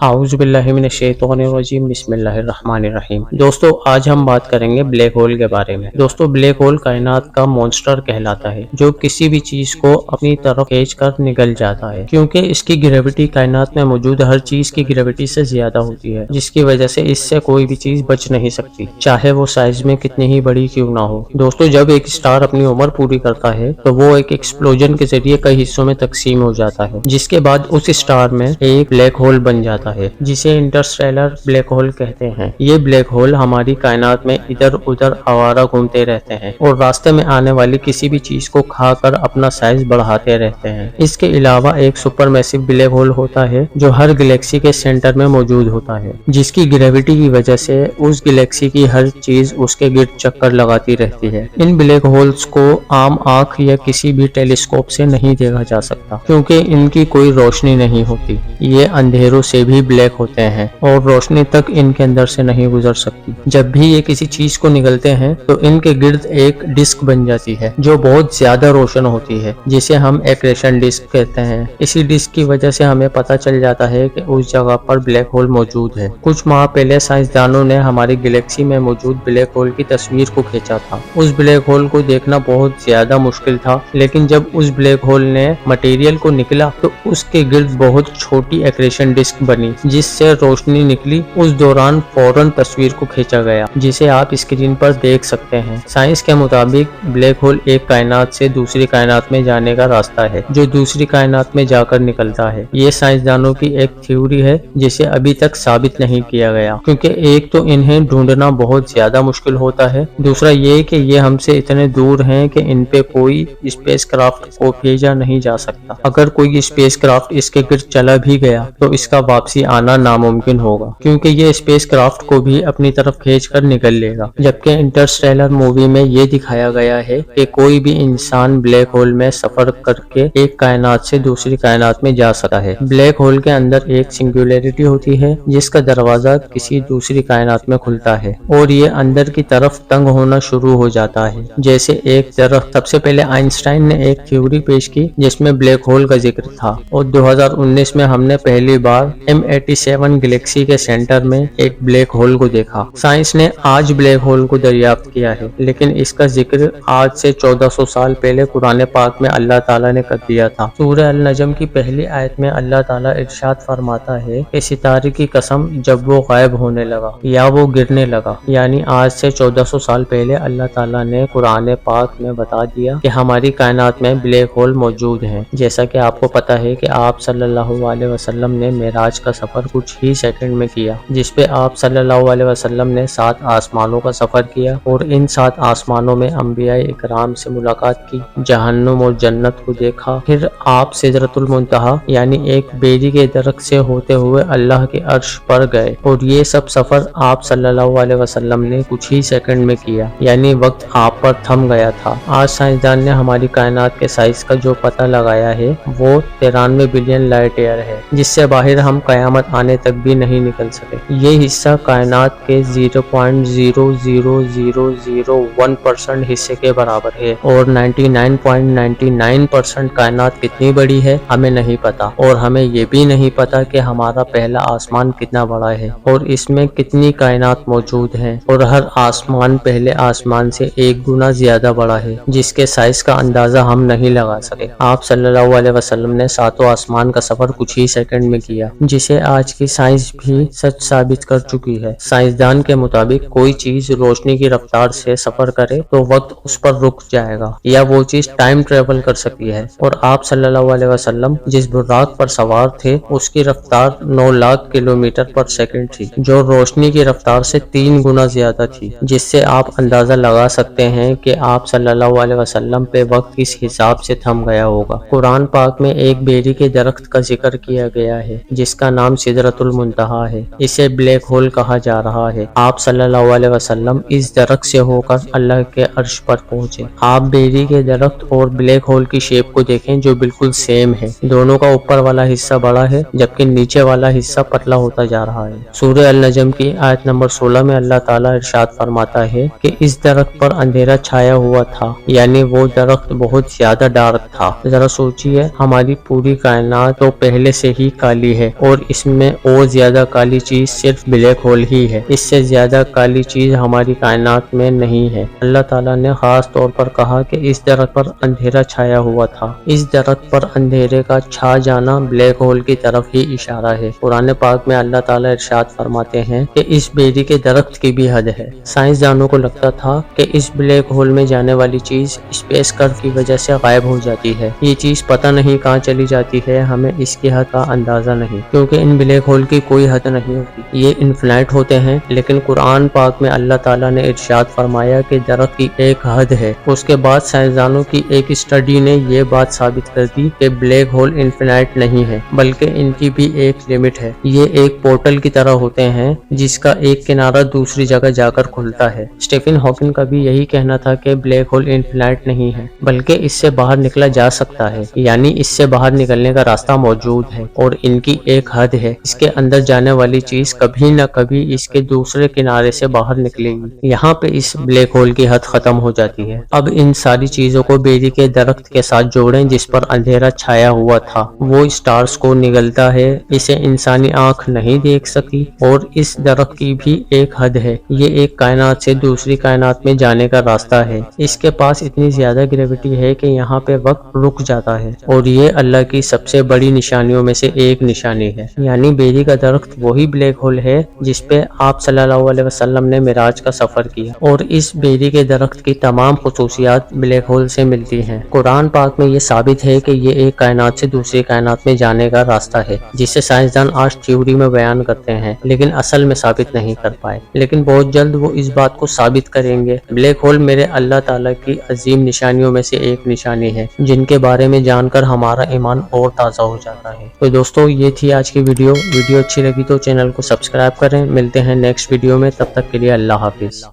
اعوذ باللہ من الشیطان الرجیم بسم اللہ الرحمن الرحیم۔ دوستو آج ہم بات کریں گے بلیک ہول کے بارے میں۔ دوستو بلیک ہول کائنات کا مونسٹر کہلاتا ہے جو کسی بھی چیز کو اپنی طرف کھینچ کر نکل جاتا ہے، کیونکہ اس کی گریوٹی کائنات میں موجود ہر چیز کی گریوٹی سے زیادہ ہوتی ہے، جس کی وجہ سے اس سے کوئی بھی چیز بچ نہیں سکتی، چاہے وہ سائز میں کتنی ہی بڑی کیوں نہ ہو۔ دوستو جب ایک اسٹار اپنی عمر پوری کرتا ہے تو وہ ایک ایکسپلوژن کے ذریعے کئی حصوں میں تقسیم ہو جاتا ہے، جس کے بعد اس اسٹار میں ایک بلیک ہول بن جاتا ہے جسے انٹرسٹیلر بلیک ہول کہتے ہیں۔ یہ بلیک ہول ہماری کائنات میں ادھر ادھر آوارہ گھومتے رہتے ہیں اور راستے میں آنے والی کسی بھی چیز کو کھا کر اپنا سائز بڑھاتے رہتے ہیں۔ اس کے علاوہ ایک سپر میسو بلیک ہول ہوتا ہے جو ہر گلیکسی کے سینٹر میں موجود ہوتا ہے، جس کی گریوٹی کی وجہ سے اس گلیکسی کی ہر چیز اس کے گرد چکر لگاتی رہتی ہے۔ ان بلیک ہولز کو عام آنکھ یا کسی بھی ٹیلیسکوپ سے نہیں دیکھا جا سکتا، کیونکہ ان کی کوئی روشنی نہیں ہوتی۔ یہ اندھیروں سے بھی بلیک ہوتے ہیں اور روشنی تک ان کے اندر سے نہیں گزر سکتی۔ جب بھی یہ کسی چیز کو نگلتے ہیں تو ان کے گرد ایک ڈسک بن جاتی ہے جو بہت زیادہ روشن ہوتی ہے، جسے ہم ایکریشن ڈسک کہتے ہیں۔ اسی ڈسک کی وجہ سے ہمیں پتہ چل جاتا ہے کہ اس جگہ پر بلیک ہول موجود ہے۔ کچھ ماہ پہلے سائنسدانوں نے ہماری گلیکسی میں موجود بلیک ہول کی تصویر کو کھینچا تھا۔ اس بلیک ہول کو دیکھنا بہت زیادہ مشکل تھا، لیکن جب اس بلیک ہول نے مٹیریل کو نکلا تو اس کے گرد بہت چھوٹی ایکریشن ڈسک بنی جس سے روشنی نکلی۔ اس دوران فوراً تصویر کو کھینچا گیا، جسے آپ اسکرین پر دیکھ سکتے ہیں۔ سائنس کے مطابق بلیک ہول ایک کائنات سے دوسری کائنات میں جانے کا راستہ ہے جو دوسری کائنات میں جا کر نکلتا ہے۔ یہ سائنسدانوں کی ایک تھیوری ہے جسے ابھی تک ثابت نہیں کیا گیا، کیونکہ ایک تو انہیں ڈھونڈنا بہت زیادہ مشکل ہوتا ہے، دوسرا یہ کہ یہ ہم سے اتنے دور ہیں کہ ان پہ کوئی اسپیس کرافٹ کو بھیجا نہیں جا سکتا۔ اگر کوئی اسپیس کرافٹ اس کے گرد چلا بھی گیا تو اس کا واپسی آنا ناممکن ہوگا، کیونکہ یہ اسپیس کرافٹ کو بھی اپنی طرف کھینچ کر نکل لے گا۔ جبکہ انٹرسٹیلر مووی میں یہ دکھایا گیا ہے کہ کوئی بھی انسان بلیک ہول میں سفر کر کے ایک کائنات سے دوسری کائنات میں جا سکتا ہے۔ بلیک ہول کے اندر ایک سنگولیرٹی ہوتی ہے جس کا دروازہ کسی دوسری کائنات میں کھلتا ہے اور یہ اندر کی طرف تنگ ہونا شروع ہو جاتا ہے، جیسے ایک درخت۔ سب سے پہلے آئنسٹائن نے ایک تھیوری پیش کی جس میں بلیک ہول کا ذکر تھا، اور 2019 میں ہم نے پہلی بار M87 گلیکسی کے سینٹر میں ایک بلیک ہول کو دیکھا۔ سائنس نے آج بلیک ہول کو دریافت کیا ہے، لیکن اس کا ذکر آج سے 1400 سال پہلے قرآن پاک میں اللہ تعالیٰ نے کر دیا تھا۔ سورہ النجم کی پہلی آیت میں اللہ تعالیٰ ارشاد فرماتا ہے کہ ستارے کی قسم جب وہ غائب ہونے لگا یا وہ گرنے لگا، یعنی آج سے 1400 سال پہلے اللہ تعالیٰ نے قرآن پاک میں بتا دیا کہ ہماری کائنات میں بلیک ہول موجود ہیں۔ جیسا کہ آپ کو پتا ہے کہ آپ صلی اللہ علیہ وسلم نے معراج کا سفر کچھ ہی سیکنڈ میں کیا، جس پہ آپ صلی اللہ علیہ وسلم نے 7 آسمانوں کا سفر کیا اور ان 7 آسمانوں میں انبیاء اکرام سے ملاقات کی، جہنم اور جنت کو دیکھا، پھر آپ سدرۃ المنتہا یعنی ایک بیری کے درخت سے ہوتے ہوئے اللہ کے عرش پر گئے، اور یہ سب سفر آپ صلی اللہ علیہ وسلم نے کچھ ہی سیکنڈ میں کیا، یعنی وقت آپ پر تھم گیا تھا۔ آج سائنسدان نے ہماری کائنات کے سائز کا جو پتہ لگایا ہے وہ 93 بلین لائٹ ایئر ہے، جس سے باہر ہم قیامت آنے تک بھی نہیں نکل سکے۔ یہ حصہ کائنات کے 0.00001% حصے کے برابر ہے، اور 99.99% کائنات کتنی بڑی ہے ہمیں نہیں پتا، اور ہمیں یہ بھی نہیں پتا کہ ہمارا پہلا آسمان کتنا بڑا ہے اور اس میں کتنی کائنات موجود ہیں، اور ہر آسمان پہلے آسمان سے 1 گنا زیادہ بڑا ہے، جس کے سائز کا اندازہ ہم نہیں لگا سکے۔ آپ صلی اللہ علیہ وسلم نے 7 آسمان کا سفر کچھ ہی سیکنڈ میں کیا، جسے آج کی سائنس بھی سچ ثابت کر چکی ہے۔ سائنسدان کے مطابق کوئی چیز روشنی کی رفتار سے سفر کرے تو وقت اس پر رک جائے گا، یا وہ چیز ٹائم ٹریول کر سکتی ہے، اور آپ صلی اللہ علیہ وسلم جس براق پر سوار تھے اس کی رفتار 9 لاکھ کلومیٹر پر سیکنڈ تھی، جو روشنی کی رفتار سے 3 گنا زیادہ تھی، جس سے آپ اندازہ لگا سکتے ہیں کہ آپ صلی اللہ علیہ وسلم پہ وقت کس حساب سے تھم گیا ہوگا۔ قرآن پاک میں ایک بیری کے درخت کا ذکر کیا گیا ہے جس کا نام سدرۃ المنتہا ہے، اسے بلیک ہول کہا جا رہا ہے۔ آپ صلی اللہ علیہ وسلم اس درخت سے ہو کر اللہ کے عرش پر پہنچے۔ آپ بیری کے درخت اور بلیک ہول کی شیپ کو دیکھیں جو بالکل سیم ہے، دونوں کا اوپر والا حصہ بڑا ہے جبکہ نیچے والا حصہ پتلا ہوتا جا رہا ہے۔ سورہ النجم کی آیت نمبر 16 میں اللہ تعالیٰ ارشاد فرماتا ہے کہ اس درخت پر اندھیرا چھایا ہوا تھا، یعنی وہ درخت بہت زیادہ ڈارک تھا۔ ذرا سوچیے، ہماری پوری کائنات تو پہلے سے ہی کالی ہے اور اس میں اور زیادہ کالی چیز صرف بلیک ہول ہی ہے، اس سے زیادہ کالی چیز ہماری کائنات میں نہیں ہے۔ اللہ تعالیٰ نے خاص طور پر کہا کہ اس درخت پر اندھیرا چھایا ہوا تھا۔ اس درخت پر اندھیرے کا چھا جانا بلیک ہول کی طرف ہی اشارہ ہے۔ قرآن پاک میں اللہ تعالیٰ ارشاد فرماتے ہیں کہ اس بیری کے درخت کی بھی حد ہے۔ سائنسدانوں کو لگتا تھا کہ اس بلیک ہول میں جانے والی چیز اسپیس کرو کی وجہ سے غائب ہو جاتی ہے، یہ چیز پتہ نہیں کہاں چلی جاتی ہے، ہمیں اس کی حد کا اندازہ نہیں، کیونکہ ان بلیک ہول کی کوئی حد نہیں ہوتی، یہ انفینائٹ ہوتے ہیں۔ لیکن قرآن پاک میں اللہ تعالیٰ نے ارشاد فرمایا کہ درخت کی ایک حد ہے۔ اس کے بعد سائنسدانوں کی ایک اسٹڈی نے یہ بات ثابت کر دی کہ بلیک ہول انفینائٹ نہیں ہے، بلکہ ان کی بھی ایک لمٹ ہے۔ یہ ایک پورٹل کی طرح ہوتے ہیں جس کا ایک کنارہ دوسری جگہ جا کر کھلتا ہے۔ اسٹیفن ہاکنگ کا بھی یہی کہنا تھا کہ بلیک ہول انفینائٹ نہیں ہے، بلکہ اس سے باہر نکلا جا سکتا ہے، یعنی اس سے باہر نکلنے کا راستہ موجود ہے اور ان کی ایک حد ہے۔ اس کے اندر جانے والی چیز کبھی نہ کبھی اس کے دوسرے کنارے سے باہر نکلے گی، یہاں پہ اس بلیک ہول کی حد ختم ہو جاتی ہے۔ اب ان ساری چیزوں کو بیری کے درخت کے ساتھ جوڑیں جس پر اندھیرا چھایا ہوا تھا، وہ اسٹارز کو نگلتا ہے، اسے انسانی آنکھ نہیں دیکھ سکتی، اور اس درخت کی بھی ایک حد ہے۔ یہ ایک کائنات سے دوسری کائنات میں جانے کا راستہ ہے۔ اس کے پاس اتنی زیادہ گریوٹی ہے کہ یہاں پہ وقت رک جاتا ہے، اور یہ اللہ کی سب سے بڑی نشانیوں میں سے ایک نشانی ہے۔ یعنی بیری کا درخت وہی بلیک ہول ہے جس پہ آپ صلی اللہ علیہ وسلم نے معراج کا سفر کیا، اور اس بیری کے درخت کی تمام خصوصیات بلیک ہول سے ملتی ہیں۔ قرآن پاک میں یہ ثابت ہے کہ یہ ایک کائنات سے دوسری کائنات میں جانے کا راستہ ہے، جسے سائنسدان آج تھیوری میں بیان کرتے ہیں لیکن اصل میں ثابت نہیں کر پائے، لیکن بہت جلد وہ اس بات کو ثابت کریں گے۔ بلیک ہول میرے اللہ تعالیٰ کی عظیم نشانیوں میں سے ایک نشانی ہے، جن کے بارے میں جان کر ہمارا ایمان اور تازہ ہو جاتا ہے۔ تو دوستو یہ تھی آج کی ویڈیو اچھی لگی تو چینل کو سبسکرائب کریں۔ ملتے ہیں نیکسٹ ویڈیو میں، تب تک کے لیے اللہ حافظ۔